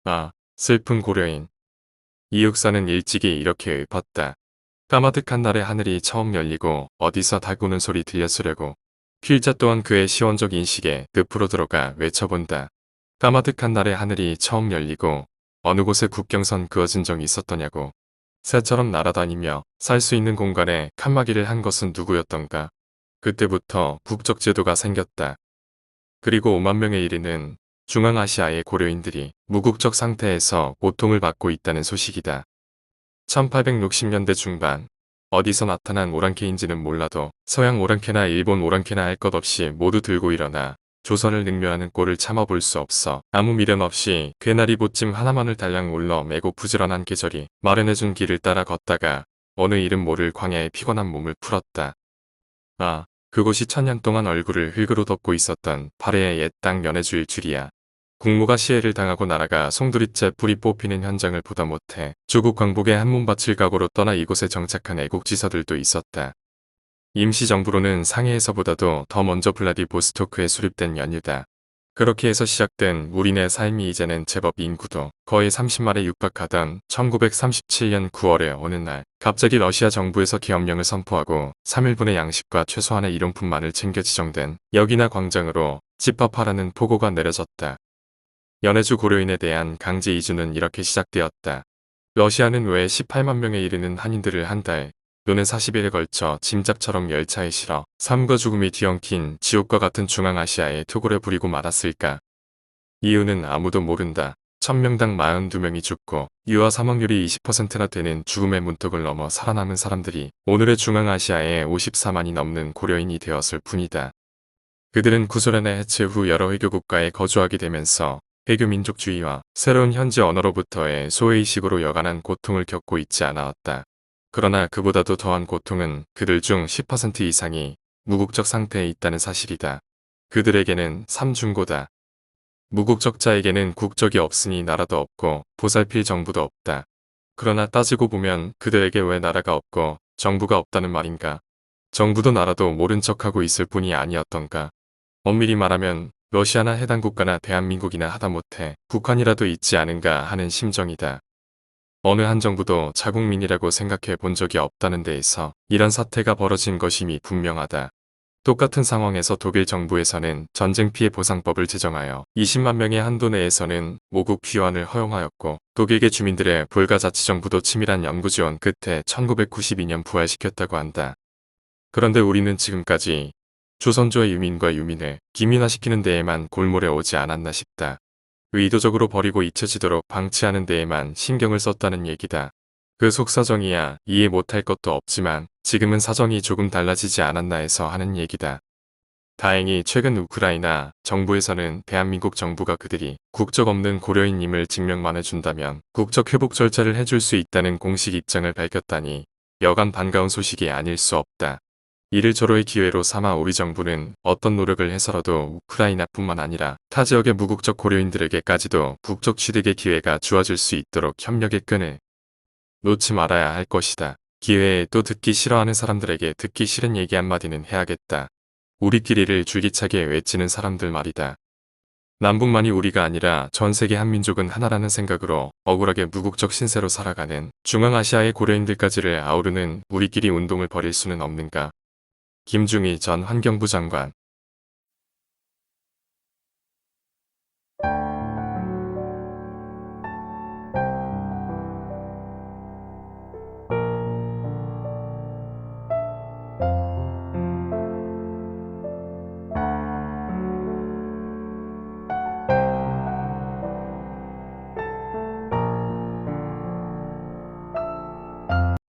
아, 슬픈 고려인. 이육사는 일찍이 이렇게 읊었다. 까마득한 날에 하늘이 처음 열리고 어디서 달구는 소리 들렸으려고. 필자 또한 그의 시원적 인식에 늪으로 들어가 외쳐본다. 까마득한 날에 하늘이 처음 열리고 어느 곳에 국경선 그어진 적이 있었더냐고. 새처럼 날아다니며 살 수 있는 공간에 칸막이를 한 것은 누구였던가. 그때부터 국적제도가 생겼다. 그리고 5만 명에 이르는 중앙아시아의 고려인들이 무국적 상태에서 고통을 받고 있다는 소식이다. 1860년대 중반 어디서 나타난 오랑캐인지는 몰라도 서양 오랑캐나 일본 오랑캐나 할 것 없이 모두 들고 일어나 조선을 능멸하는 꼴을 참아볼 수 없어 아무 미련 없이 괴나리 보찜 하나만을 달랑 올러 메고 부지런한 계절이 마련해준 길을 따라 걷다가 어느 이름 모를 광야에 피곤한 몸을 풀었다. 아, 그곳이 천년 동안 얼굴을 흙으로 덮고 있었던 발해의 옛 땅 연해주일 줄이야. 국무가 시해를 당하고 나라가 송두리째 불이 뽑히는 현장을 보다 못해 조국 광복에 한몸 바칠 각오로 떠나 이곳에 정착한 애국지사들도 있었다. 임시정부로는 상해에서보다도 더 먼저 블라디보스토크에 수립된 연유다. 그렇게 해서 시작된 우리네 삶이 이제는 제법 인구도 거의 30만에 육박하던 1937년 9월의 어느 날 갑자기 러시아 정부에서 계엄령을 선포하고 3일분의 양식과 최소한의 일용품만을 챙겨 지정된 역이나 광장으로 집합하라는 포고가 내려졌다. 연해주 고려인에 대한 강제 이주는 이렇게 시작되었다. 러시아는 왜 18만 명에 이르는 한인들을 한 달 또는 40일에 걸쳐 짐짝처럼 열차에 실어 삶과 죽음이 뒤엉킨 지옥과 같은 중앙아시아에 투고를 부리고 말았을까? 이유는 아무도 모른다. 1000명당 42명이 죽고 유아 사망률이 20%나 되는 죽음의 문턱을 넘어 살아남은 사람들이 오늘의 중앙아시아에 54만이 넘는 고려인이 되었을 뿐이다. 그들은 구소련의 해체 후 여러 회교 국가에 거주하게 되면서 회교 민족주의와 새로운 현지 언어로부터의 소외의식으로 여간한 고통을 겪고 있지 않았다. 그러나 그보다도 더한 고통은 그들 중 10% 이상이 무국적 상태에 있다는 사실이다. 그들에게는 삼중고다. 무국적자에게는 국적이 없으니 나라도 없고 보살필 정부도 없다. 그러나 따지고 보면 그들에게 왜 나라가 없고 정부가 없다는 말인가? 정부도 나라도 모른 척하고 있을 뿐이 아니었던가? 엄밀히 말하면 러시아나 해당 국가나 대한민국이나 하다못해 북한이라도 있지 않은가 하는 심정이다. 어느 한 정부도 자국민이라고 생각해 본 적이 없다는 데에서 이런 사태가 벌어진 것임이 분명하다. 똑같은 상황에서 독일 정부에서는 전쟁 피해 보상법을 제정하여 20만 명의 한도 내에서는 모국 귀환을 허용하였고 독일계 주민들의 불가자치정부도 치밀한 연구 지원 끝에 1992년 부활시켰다고 한다. 그런데 우리는 지금까지 조선조의 유민과 유민을 기민화시키는 데에만 골몰해 오지 않았나 싶다. 의도적으로 버리고 잊혀지도록 방치하는 데에만 신경을 썼다는 얘기다. 그 속사정이야 이해 못할 것도 없지만 지금은 사정이 조금 달라지지 않았나 해서 하는 얘기다. 다행히 최근 우크라이나 정부에서는 대한민국 정부가 그들이 국적 없는 고려인임을 증명만 해준다면 국적 회복 절차를 해줄 수 있다는 공식 입장을 밝혔다니 여간 반가운 소식이 아닐 수 없다. 이를 절호의 기회로 삼아 우리 정부는 어떤 노력을 해서라도 우크라이나뿐만 아니라 타 지역의 무국적 고려인들에게까지도 국적 취득의 기회가 주어질 수 있도록 협력의 끈을 놓지 말아야 할 것이다. 기회에 또 듣기 싫어하는 사람들에게 듣기 싫은 얘기 한마디는 해야겠다. 우리끼리를 줄기차게 외치는 사람들 말이다. 남북만이 우리가 아니라 전 세계 한민족은 하나라는 생각으로 억울하게 무국적 신세로 살아가는 중앙아시아의 고려인들까지를 아우르는 우리끼리 운동을 벌일 수는 없는가. 김중희 전 환경부 장관